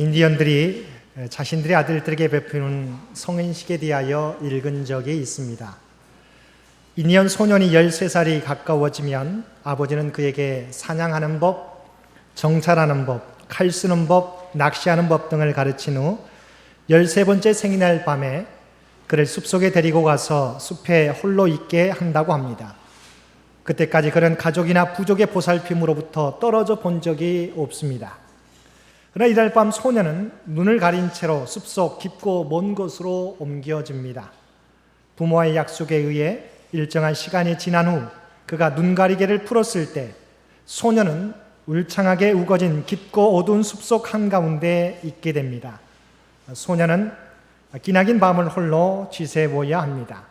인디언들이 자신들의 아들들에게 베푸는 성인식에 대하여 읽은 적이 있습니다. 인디언 소년이 13살이 가까워지면 아버지는 그에게 사냥하는 법, 정찰하는 법, 칼 쓰는 법, 낚시하는 법 등을 가르친 후 13번째 생일날 밤에 그를 숲속에 데리고 가서 숲에 홀로 있게 한다고 합니다. 그때까지 그는 가족이나 부족의 보살핌으로부터 떨어져 본 적이 없습니다. 그러나 이날 밤 소년은 눈을 가린 채로 숲속 깊고 먼 곳으로 옮겨집니다. 부모와의 약속에 의해 일정한 시간이 지난 후 그가 눈가리개를 풀었을 때 소년은 울창하게 우거진 깊고 어두운 숲속 한가운데 있게 됩니다. 소년은 기나긴 밤을 홀로 지새워야 합니다.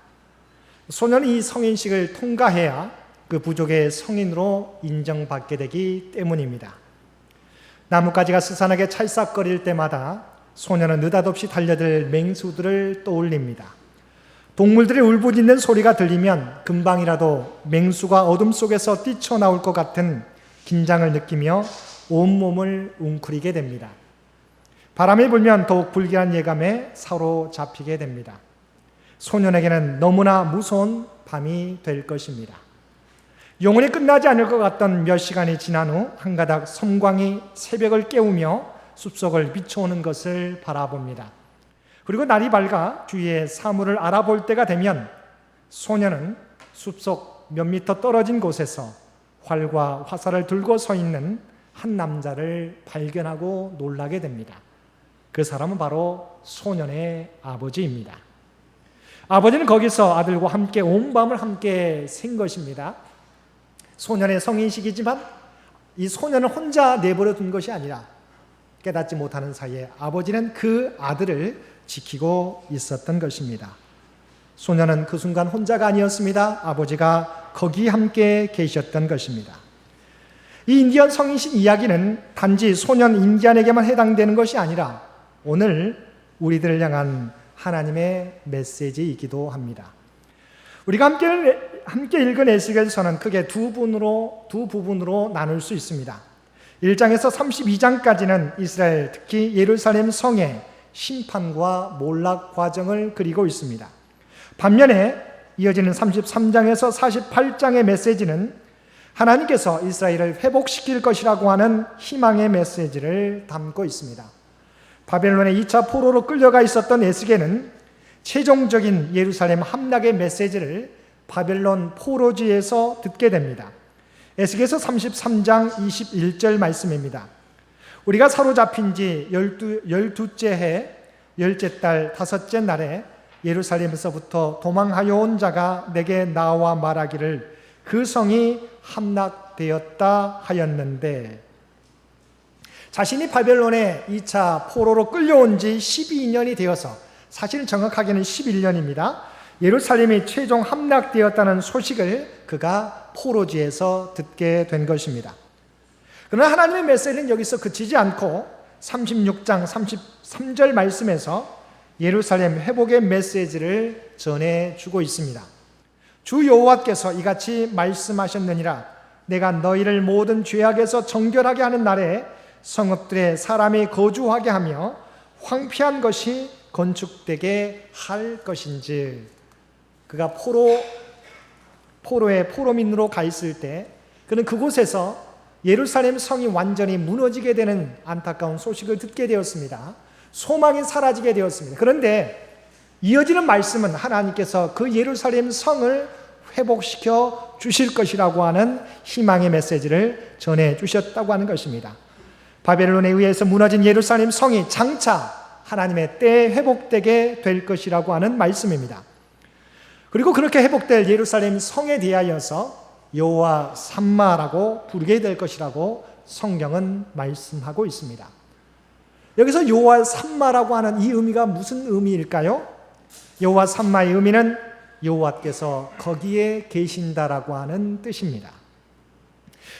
소년이 이 성인식을 통과해야 그 부족의 성인으로 인정받게 되기 때문입니다. 나뭇가지가 스산하게 찰싹거릴 때마다 소년은 느닷없이 달려들 맹수들을 떠올립니다. 동물들의 울부짖는 소리가 들리면 금방이라도 맹수가 어둠 속에서 뛰쳐나올 것 같은 긴장을 느끼며 온몸을 웅크리게 됩니다. 바람이 불면 더욱 불길한 예감에 사로잡히게 됩니다. 소년에게는 너무나 무서운 밤이 될 것입니다. 영원히 끝나지 않을 것 같던 몇 시간이 지난 후 한 가닥 섬광이 새벽을 깨우며 숲속을 비춰오는 것을 바라봅니다. 그리고 날이 밝아 주위의 사물을 알아볼 때가 되면 소년은 숲속 몇 미터 떨어진 곳에서 활과 화살을 들고 서 있는 한 남자를 발견하고 놀라게 됩니다. 그 사람은 바로 소년의 아버지입니다. 아버지는 거기서 아들과 함께 온 밤을 함께 샌 것입니다. 소년의 성인식이지만 이 소년을 혼자 내버려 둔 것이 아니라 깨닫지 못하는 사이에 아버지는 그 아들을 지키고 있었던 것입니다. 소년은 그 순간 혼자가 아니었습니다. 아버지가 거기 함께 계셨던 것입니다. 이 인디언 성인식 이야기는 단지 소년 인디언에게만 해당되는 것이 아니라 오늘 우리들을 향한 하나님의 메시지이기도 합니다. 우리가 함께 읽은 에스겔서는 크게 두 부분으로 나눌 수 있습니다. 1장에서 32장까지는 이스라엘, 특히 예루살렘 성의 심판과 몰락 과정을 그리고 있습니다. 반면에 이어지는 33장에서 48장의 메시지는 하나님께서 이스라엘을 회복시킬 것이라고 하는 희망의 메시지를 담고 있습니다. 바벨론의 2차 포로로 끌려가 있었던 에스겔은 최종적인 예루살렘 함락의 메시지를 바벨론 포로지에서 듣게 됩니다. 에스겔서 33장 21절 말씀입니다. 우리가 사로잡힌 지 12째 해 10째 달 5째 날에 예루살렘에서부터 도망하여 온 자가 내게 나와 말하기를 그 성이 함락되었다 하였는데, 자신이 바벨론의 2차 포로로 끌려온 지 12년이 되어서, 사실 정확하게는 11년입니다. 예루살렘이 최종 함락되었다는 소식을 그가 포로지에서 듣게 된 것입니다. 그러나 하나님의 메시지는 여기서 그치지 않고 36장 33절 말씀에서 예루살렘 회복의 메시지를 전해주고 있습니다. 주 여호와께서 이같이 말씀하셨느니라. 내가 너희를 모든 죄악에서 정결하게 하는 날에 성읍들에 사람이 거주하게 하며 황폐한 것이 건축되게 할 것인지. 그가 포로의 포로민으로 가 있을 때 그는 그곳에서 예루살렘 성이 완전히 무너지게 되는 안타까운 소식을 듣게 되었습니다. 소망이 사라지게 되었습니다. 그런데 이어지는 말씀은 하나님께서 그 예루살렘 성을 회복시켜 주실 것이라고 하는 희망의 메시지를 전해 주셨다고 하는 것입니다. 바벨론에 의해서 무너진 예루살렘 성이 장차 하나님의 때에 회복되게 될 것이라고 하는 말씀입니다. 그리고 그렇게 회복될 예루살렘 성에 대하여서 여호와 삼마라고 부르게 될 것이라고 성경은 말씀하고 있습니다. 여기서 여호와 삼마라고 하는 이 의미가 무슨 의미일까요? 여호와 삼마의 의미는 여호와께서 거기에 계신다라고 하는 뜻입니다.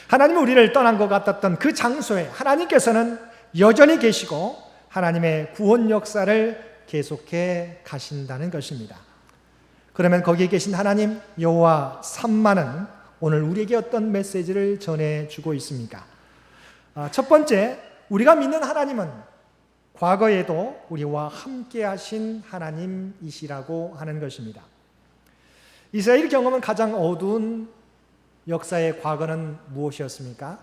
하나님은 우리를 떠난 것 같았던 그 장소에 하나님께서는 여전히 계시고 하나님의 구원 역사를 계속해 가신다는 것입니다. 그러면 거기에 계신 하나님 여호와 삼마는 오늘 우리에게 어떤 메시지를 전해주고 있습니까? 첫 번째, 우리가 믿는 하나님은 과거에도 우리와 함께 하신 하나님이시라고 하는 것입니다. 이스라엘 경험은 가장 어두운 역사의 과거는 무엇이었습니까?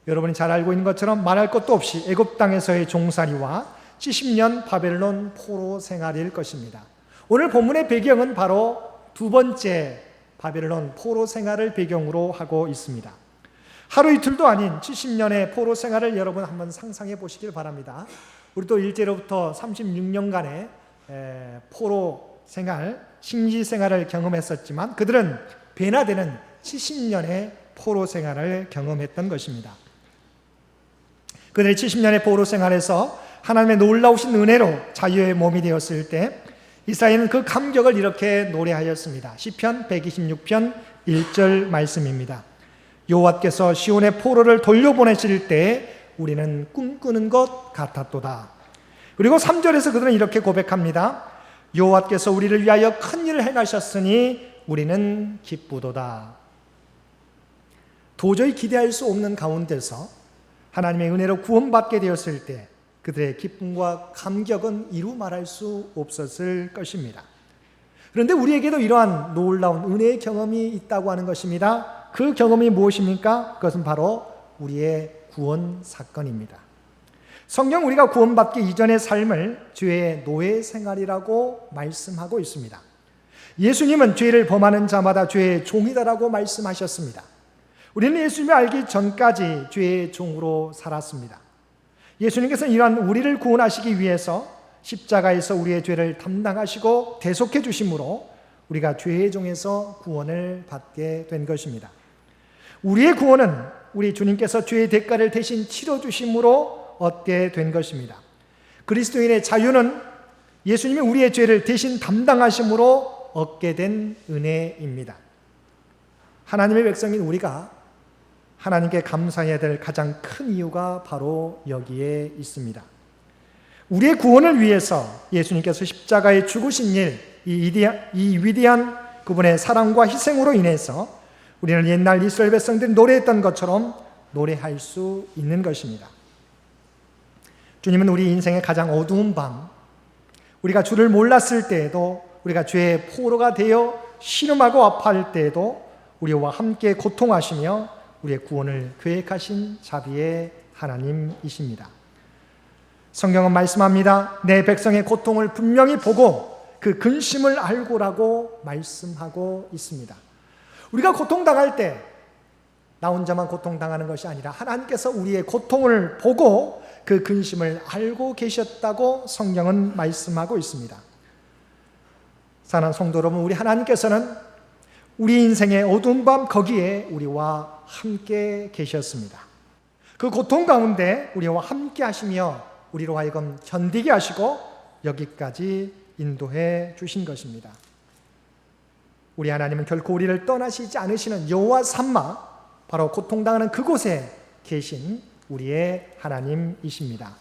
여러분이 잘 알고 있는 것처럼 말할 것도 없이 애굽 땅에서의 종살이와 70년 바벨론 포로 생활일 것입니다. 오늘 본문의 배경은 바로 두 번째 바벨론 포로 생활을 배경으로 하고 있습니다. 하루 이틀도 아닌 70년의 포로 생활을 여러분 한번 상상해 보시길 바랍니다. 우리도 일제로부터 36년간의 포로 생활, 식지 생활을 경험했었지만 그들은 배나 되는 70년의 포로 생활을 경험했던 것입니다. 그들의 70년의 포로 생활에서 하나님의 놀라우신 은혜로 자유의 몸이 되었을 때 이스라엘은 그 감격을 이렇게 노래하였습니다. 시편 126편 1절 말씀입니다. 여호와께서 시온의 포로를 돌려보내실 때 우리는 꿈꾸는 것 같았도다. 그리고 3절에서 그들은 이렇게 고백합니다. 여호와께서 우리를 위하여 큰 일을 행하셨으니 우리는 기쁘도다. 도저히 기대할 수 없는 가운데서 하나님의 은혜로 구원받게 되었을 때 그들의 기쁨과 감격은 이루 말할 수 없었을 것입니다. 그런데 우리에게도 이러한 놀라운 은혜의 경험이 있다고 하는 것입니다. 그 경험이 무엇입니까? 그것은 바로 우리의 구원 사건입니다. 성경 우리가 구원받기 이전의 삶을 죄의 노예 생활이라고 말씀하고 있습니다. 예수님은 죄를 범하는 자마다 죄의 종이다라고 말씀하셨습니다. 우리는 예수님을 알기 전까지 죄의 종으로 살았습니다. 예수님께서는 이러한 우리를 구원하시기 위해서 십자가에서 우리의 죄를 담당하시고 대속해 주심으로 우리가 죄의 종에서 구원을 받게 된 것입니다. 우리의 구원은 우리 주님께서 죄의 대가를 대신 치러 주심으로 얻게 된 것입니다. 그리스도인의 자유는 예수님이 우리의 죄를 대신 담당하심으로 얻게 된 은혜입니다. 하나님의 백성인 우리가 하나님께 감사해야 될 가장 큰 이유가 바로 여기에 있습니다. 우리의 구원을 위해서 예수님께서 십자가에 죽으신 일, 이 위대한 그분의 사랑과 희생으로 인해서 우리는 옛날 이스라엘 백성들이 노래했던 것처럼 노래할 수 있는 것입니다. 주님은 우리 인생의 가장 어두운 밤, 우리가 주를 몰랐을 때에도, 우리가 죄의 포로가 되어 신음하고 아파할 때에도 우리와 함께 고통하시며 우리의 구원을 계획하신 자비의 하나님이십니다. 성경은 말씀합니다. 내 백성의 고통을 분명히 보고 그 근심을 알고라고 말씀하고 있습니다. 우리가 고통당할 때 나 혼자만 고통당하는 것이 아니라 하나님께서 우리의 고통을 보고 그 근심을 알고 계셨다고 성경은 말씀하고 있습니다. 사랑하는 성도 여러분, 우리 하나님께서는 우리 인생의 어두운 밤 거기에 우리와 함께 계셨습니다. 그 고통 가운데 우리와 함께 하시며 우리로 하여금 견디게 하시고 여기까지 인도해 주신 것입니다. 우리 하나님은 결코 우리를 떠나시지 않으시는 여호와 삼마, 바로 고통당하는 그곳에 계신 우리의 하나님이십니다.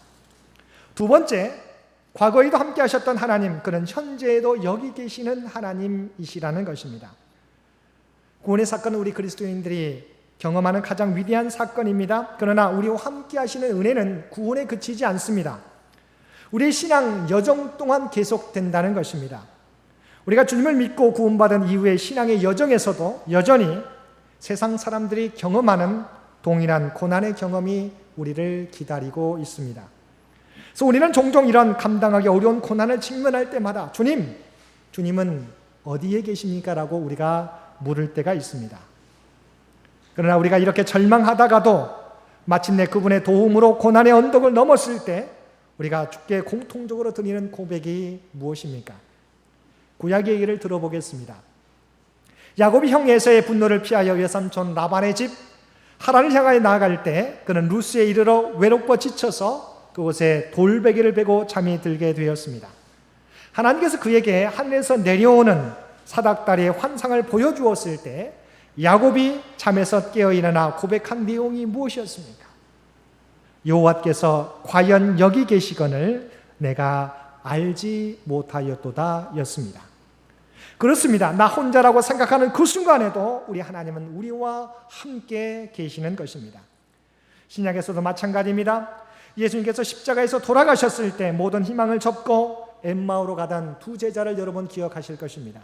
두 번째, 과거에도 함께 하셨던 하나님, 그는 현재에도 여기 계시는 하나님이시라는 것입니다. 구원의 사건은 우리 그리스도인들이 경험하는 가장 위대한 사건입니다. 그러나 우리와 함께 하시는 은혜는 구원에 그치지 않습니다. 우리의 신앙 여정 동안 계속된다는 것입니다. 우리가 주님을 믿고 구원받은 이후의 신앙의 여정에서도 여전히 세상 사람들이 경험하는 동일한 고난의 경험이 우리를 기다리고 있습니다. 그래서 우리는 종종 이런 감당하기 어려운 고난을 직면할 때마다 주님은 어디에 계십니까? 라고 우리가 물을 때가 있습니다. 그러나 우리가 이렇게 절망하다가도 마침내 그분의 도움으로 고난의 언덕을 넘었을 때 우리가 주께 공통적으로 드리는 고백이 무엇입니까? 구약 얘기를 들어보겠습니다. 야곱이 형 에서의 분노를 피하여 외삼촌 라반의 집 하란을 향하여 나아갈 때 그는 루스에 이르러 외롭고 지쳐서 그곳에 돌베개를 베고 잠이 들게 되었습니다. 하나님께서 그에게 하늘에서 내려오는 사닥다리의 환상을 보여주었을 때 야곱이 잠에서 깨어 일어나 고백한 내용이 무엇이었습니까? 여호와께서 과연 여기 계시거늘 내가 알지 못하였도다 였습니다. 그렇습니다. 나 혼자라고 생각하는 그 순간에도 우리 하나님은 우리와 함께 계시는 것입니다. 신약에서도 마찬가지입니다. 예수님께서 십자가에서 돌아가셨을 때 모든 희망을 접고 엠마오로 가던 두 제자를 여러분 기억하실 것입니다.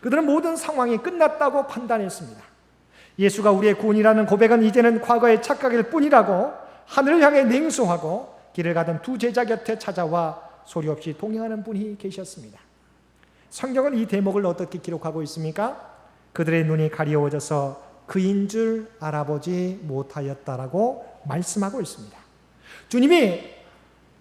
그들은 모든 상황이 끝났다고 판단했습니다. 예수가 우리의 구원이라는 고백은 이제는 과거의 착각일 뿐이라고 하늘을 향해 냉소하고 길을 가던 두 제자 곁에 찾아와 소리 없이 동행하는 분이 계셨습니다. 성경은 이 대목을 어떻게 기록하고 있습니까? 그들의 눈이 가리워져서 그인 줄 알아보지 못하였다라고 말씀하고 있습니다. 주님이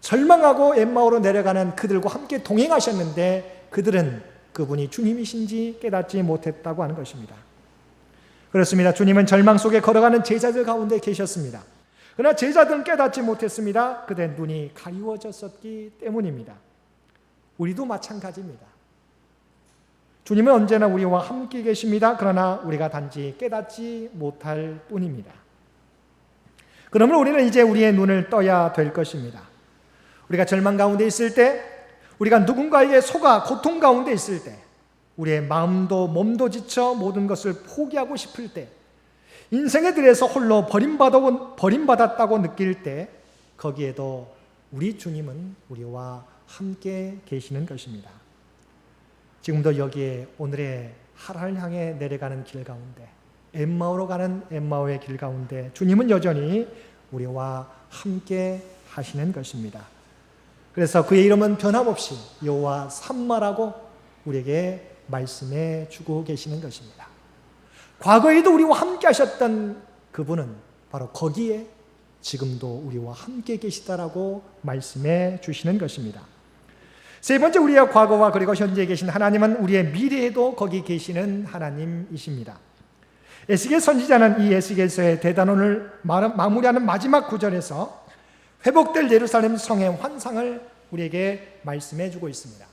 절망하고 엠마오로 내려가는 그들과 함께 동행하셨는데 그들은 그분이 주님이신지 깨닫지 못했다고 하는 것입니다. 그렇습니다. 주님은 절망 속에 걸어가는 제자들 가운데 계셨습니다. 그러나 제자들은 깨닫지 못했습니다. 그들의 눈이 가리워졌었기 때문입니다. 우리도 마찬가지입니다. 주님은 언제나 우리와 함께 계십니다. 그러나 우리가 단지 깨닫지 못할 뿐입니다. 그러면 우리는 이제 우리의 눈을 떠야 될 것입니다. 우리가 절망 가운데 있을 때, 우리가 누군가에게 속아 고통 가운데 있을 때, 우리의 마음도 몸도 지쳐 모든 것을 포기하고 싶을 때, 인생의 들에서 홀로 버림받았다고 느낄 때, 거기에도 우리 주님은 우리와 함께 계시는 것입니다. 지금도 여기에 오늘의 하나님을 향해 내려가는 길 가운데, 엠마오로 가는 엠마오의 길 가운데 주님은 여전히 우리와 함께 하시는 것입니다. 그래서 그의 이름은 변함없이 여호와 삼마라고 우리에게 말씀해 주고 계시는 것입니다. 과거에도 우리와 함께 하셨던 그분은 바로 거기에 지금도 우리와 함께 계시다라고 말씀해 주시는 것입니다. 세 번째, 우리의 과거와 그리고 현재에 계신 하나님은 우리의 미래에도 거기 계시는 하나님이십니다. 에스겔 선지자는 이 에스겔서의 대단원을 마무리하는 마지막 구절에서 회복될 예루살렘 성의 환상을 우리에게 말씀해 주고 있습니다.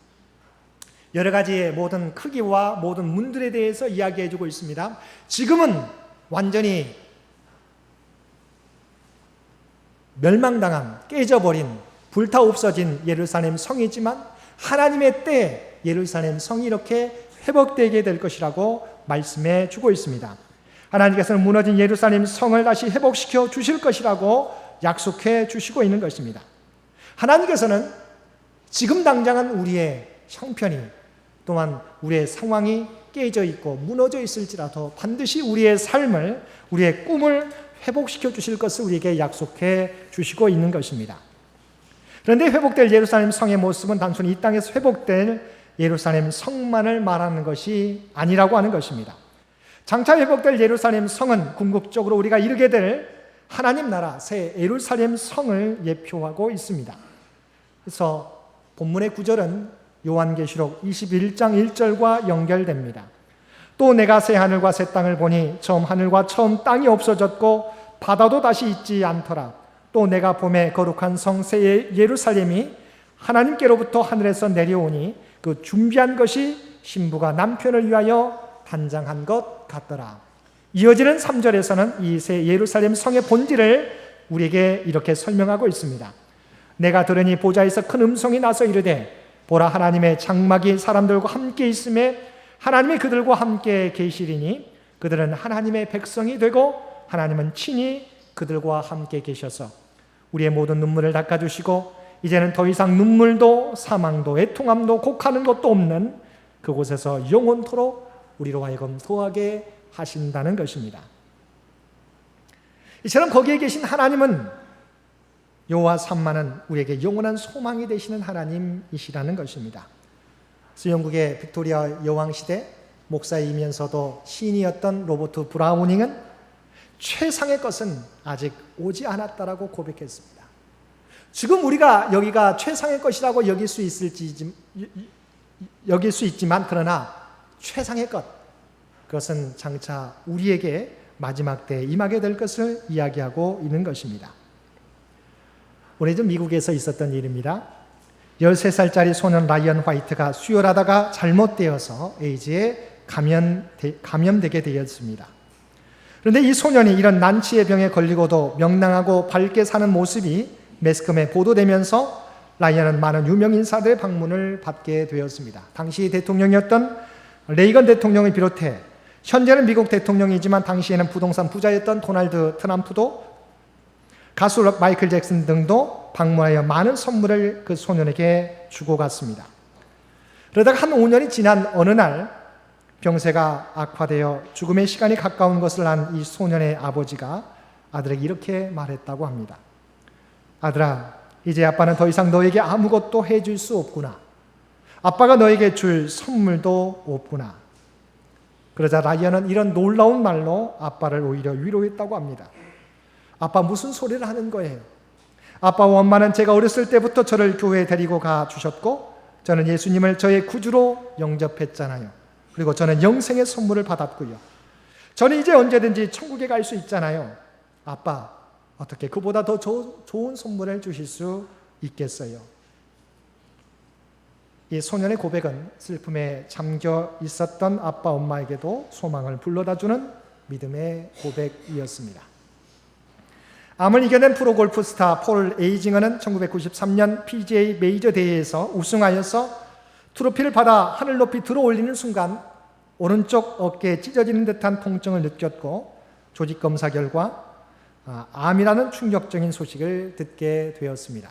여러 가지의 모든 크기와 모든 문들에 대해서 이야기해 주고 있습니다. 지금은 완전히 멸망당한, 깨져버린, 불타 없어진 예루살렘 성이지만 하나님의 때에 예루살렘 성이 이렇게 회복되게 될 것이라고 말씀해 주고 있습니다. 하나님께서는 무너진 예루살렘 성을 다시 회복시켜 주실 것이라고 약속해 주시고 있는 것입니다. 하나님께서는 지금 당장은 우리의 형편이, 또한 우리의 상황이 깨져 있고 무너져 있을지라도 반드시 우리의 삶을, 우리의 꿈을 회복시켜 주실 것을 우리에게 약속해 주시고 있는 것입니다. 그런데 회복될 예루살렘 성의 모습은 단순히 이 땅에서 회복될 예루살렘 성만을 말하는 것이 아니라고 하는 것입니다. 장차 회복될 예루살렘 성은 궁극적으로 우리가 이루게 될 하나님 나라 새 예루살렘 성을 예표하고 있습니다. 그래서 본문의 구절은 요한계시록 21장 1절과 연결됩니다. 또 내가 새 하늘과 새 땅을 보니 처음 하늘과 처음 땅이 없어졌고 바다도 다시 있지 않더라. 또 내가 봄에 거룩한 성 새 예루살렘이 하나님께로부터 하늘에서 내려오니 그 준비한 것이 신부가 남편을 위하여 단장한 것 같더라. 이어지는 3절에서는 이 새 예루살렘 성의 본질을 우리에게 이렇게 설명하고 있습니다. 내가 들으니 보좌에서 큰 음성이 나서 이르되 보라, 하나님의 장막이 사람들과 함께 있음에 하나님이 그들과 함께 계시리니 그들은 하나님의 백성이 되고 하나님은 친히 그들과 함께 계셔서 우리의 모든 눈물을 닦아주시고 이제는 더 이상 눈물도 사망도 애통함도 곡하는 것도 없는 그곳에서 영원토록 우리로 하여금 소하게 하신다는 것입니다. 이처럼 거기에 계신 하나님은, 여호와 삼마는 우리에게 영원한 소망이 되시는 하나님이시라는 것입니다. 그래서 영국의 빅토리아 여왕 시대 목사이면서도 시인이었던 로버트 브라우닝은 최상의 것은 아직 오지 않았다라고 고백했습니다. 지금 우리가 여기가 최상의 것이라고 여길 수 있지만 그러나 최상의 것, 그것은 장차 우리에게 마지막 때에 임하게 될 것을 이야기하고 있는 것입니다. 오래전 미국에서 있었던 일입니다. 13살짜리 소년 라이언 화이트가 수혈하다가 잘못되어서 에이즈에 감염되게 되었습니다. 그런데 이 소년이 이런 난치의 병에 걸리고도 명랑하고 밝게 사는 모습이 매스컴에 보도되면서 라이언은 많은 유명 인사들의 방문을 받게 되었습니다. 당시 대통령이었던 레이건 대통령을 비롯해 현재는 미국 대통령이지만 당시에는 부동산 부자였던 도널드 트럼프도 가수 마이클 잭슨 등도 방문하여 많은 선물을 그 소년에게 주고 갔습니다. 그러다가 한 5년이 지난 어느 날 병세가 악화되어 죽음의 시간이 가까운 것을 안 이 소년의 아버지가 아들에게 이렇게 말했다고 합니다. 아들아, 이제 아빠는 더 이상 너에게 아무것도 해줄 수 없구나. 아빠가 너에게 줄 선물도 없구나. 그러자 라이언은 이런 놀라운 말로 아빠를 오히려 위로했다고 합니다. 아빠, 무슨 소리를 하는 거예요? 아빠와 엄마는 제가 어렸을 때부터 저를 교회에 데리고 가 주셨고 저는 예수님을 저의 구주로 영접했잖아요. 그리고 저는 영생의 선물을 받았고요. 저는 이제 언제든지 천국에 갈 수 있잖아요. 아빠, 어떻게 그보다 더 좋은 선물을 주실 수 있겠어요? 이 소년의 고백은 슬픔에 잠겨 있었던 아빠 엄마에게도 소망을 불러다주는 믿음의 고백이었습니다. 암을 이겨낸 프로골프 스타 폴 에이징어는 1993년 PGA 메이저 대회에서 우승하여서 트로피를 받아 하늘 높이 들어올리는 순간 오른쪽 어깨에 찢어지는 듯한 통증을 느꼈고 조직 검사 결과 암이라는 충격적인 소식을 듣게 되었습니다.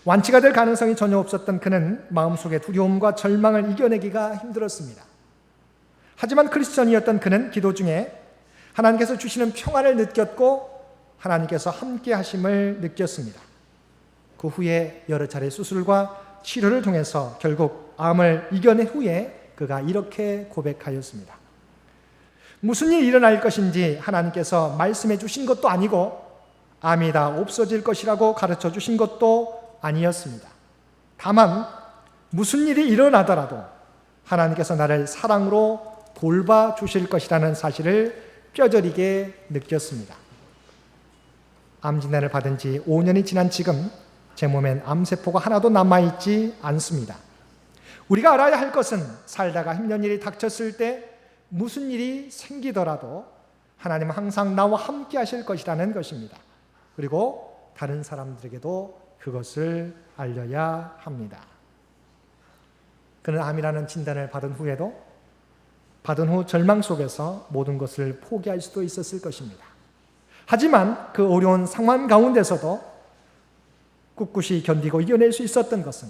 완치가 될 가능성이 전혀 없었던 그는 마음속의 두려움과 절망을 이겨내기가 힘들었습니다. 하지만 크리스천이었던 그는 기도 중에 하나님께서 주시는 평안을 느꼈고 하나님께서 함께 하심을 느꼈습니다. 그 후에 여러 차례 수술과 치료를 통해서 결국 암을 이겨낸 후에 그가 이렇게 고백하였습니다. 무슨 일이 일어날 것인지 하나님께서 말씀해 주신 것도 아니고 암이 다 없어질 것이라고 가르쳐 주신 것도 아니었습니다. 다만 무슨 일이 일어나더라도 하나님께서 나를 사랑으로 돌봐 주실 것이라는 사실을 뼈저리게 느꼈습니다. 암 진단을 받은 지 5년이 지난 지금 제 몸엔 암세포가 하나도 남아있지 않습니다. 우리가 알아야 할 것은 살다가 힘든 일이 닥쳤을 때 무슨 일이 생기더라도 하나님은 항상 나와 함께 하실 것이라는 것입니다. 그리고 다른 사람들에게도 그것을 알려야 합니다. 그는 암이라는 진단을 받은 후에도 받은 후 절망 속에서 모든 것을 포기할 수도 있었을 것입니다. 하지만 그 어려운 상황 가운데서도 꿋꿋이 견디고 이겨낼 수 있었던 것은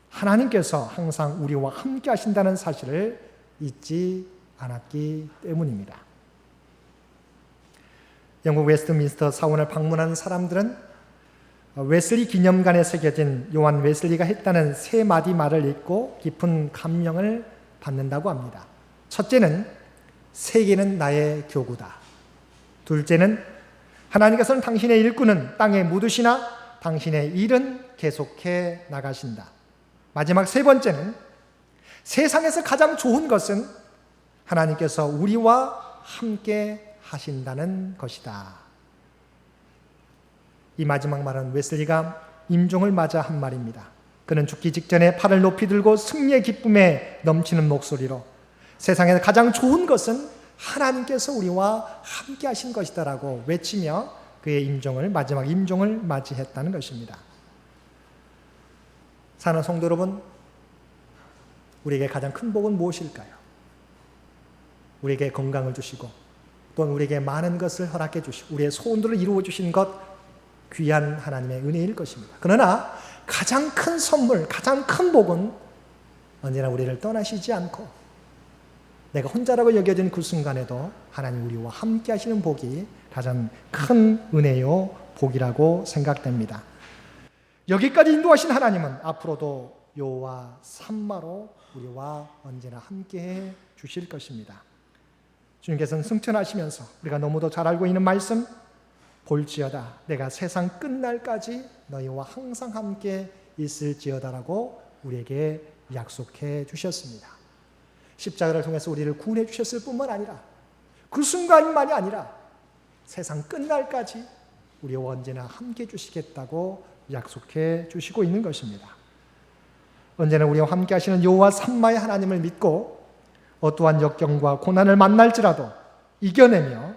하나님께서 항상 우리와 함께 하신다는 사실을 잊지 않았기 때문입니다. 영국 웨스트민스터 사원을 방문한 사람들은 웨슬리 기념관에 새겨진 요한 웨슬리가 했다는 세 마디 말을 읽고 깊은 감명을 받는다고 합니다. 첫째는 세계는 나의 교구다. 둘째는 하나님께서는 당신의 일꾼은 땅에 묻으시나 당신의 일은 계속해 나가신다. 마지막 세 번째는 세상에서 가장 좋은 것은 하나님께서 우리와 함께 하신다는 것이다. 이 마지막 말은 웨슬리가 임종을 맞아 한 말입니다. 그는 죽기 직전에 팔을 높이 들고 승리의 기쁨에 넘치는 목소리로 세상에서 가장 좋은 것은 하나님께서 우리와 함께 하신 것이다라고 외치며 그의 마지막 임종을 맞이했다는 것입니다. 사랑하는 성도 여러분, 우리에게 가장 큰 복은 무엇일까요? 우리에게 건강을 주시고 또는 우리에게 많은 것을 허락해 주시고 우리의 소원들을 이루어 주신 것 귀한 하나님의 은혜일 것입니다. 그러나 가장 큰 선물, 가장 큰 복은 언제나 우리를 떠나시지 않고 내가 혼자라고 여겨진 그 순간에도 하나님 우리와 함께 하시는 복이 가장 큰 은혜요 복이라고 생각됩니다. 여기까지 인도하신 하나님은 앞으로도 요와 삼마로 우리와 언제나 함께해 주실 것입니다. 주님께서는 승천하시면서 우리가 너무도 잘 알고 있는 말씀, 볼지어다 내가 세상 끝날까지 너희와 항상 함께 있을지어다라고 우리에게 약속해 주셨습니다. 십자가를 통해서 우리를 구원해 주셨을 뿐만 아니라 그 순간만이 아니라 세상 끝날까지 우리와 언제나 함께 주시겠다고 약속해 주시고 있는 것입니다. 언제나 우리와 함께 하시는 여호와 삼마의 하나님을 믿고 어떠한 역경과 고난을 만날지라도 이겨내며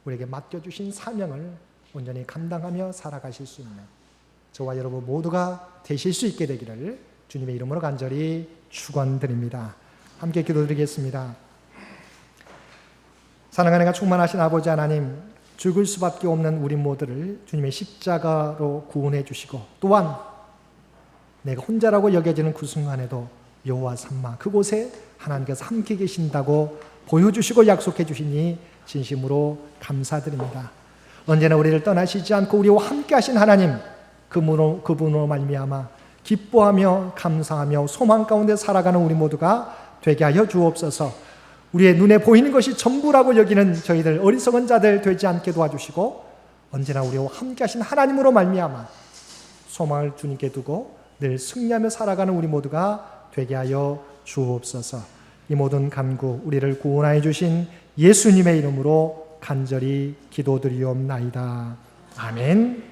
우리에게 맡겨주신 사명을 온전히 감당하며 살아가실 수 있는 저와 여러분 모두가 되실 수 있게 되기를 주님의 이름으로 간절히 축원드립니다. 함께 기도드리겠습니다. 사랑하는 충만하신 아버지 하나님, 죽을 수밖에 없는 우리 모두를 주님의 십자가로 구원해 주시고, 또한 내가 혼자라고 여겨지는 그 순간에도 여호와 삼마 그곳에 하나님께서 함께 계신다고 보여주시고 약속해 주시니 진심으로 감사드립니다. 언제나 우리를 떠나시지 않고 우리와 함께 하신 하나님, 그분으로 말미암아 기뻐하며 감사하며 소망 가운데 살아가는 우리 모두가 되게 하여 주옵소서. 우리의 눈에 보이는 것이 전부라고 여기는 저희들 어리석은 자들 되지 않게 도와주시고, 언제나 우리와 함께 하신 하나님으로 말미암아 소망을 주님께 두고 늘 승리하며 살아가는 우리 모두가 되게 하여 주옵소서. 이 모든 간구 우리를 구원하여 주신 예수님의 이름으로 간절히 기도드리옵나이다. 아멘.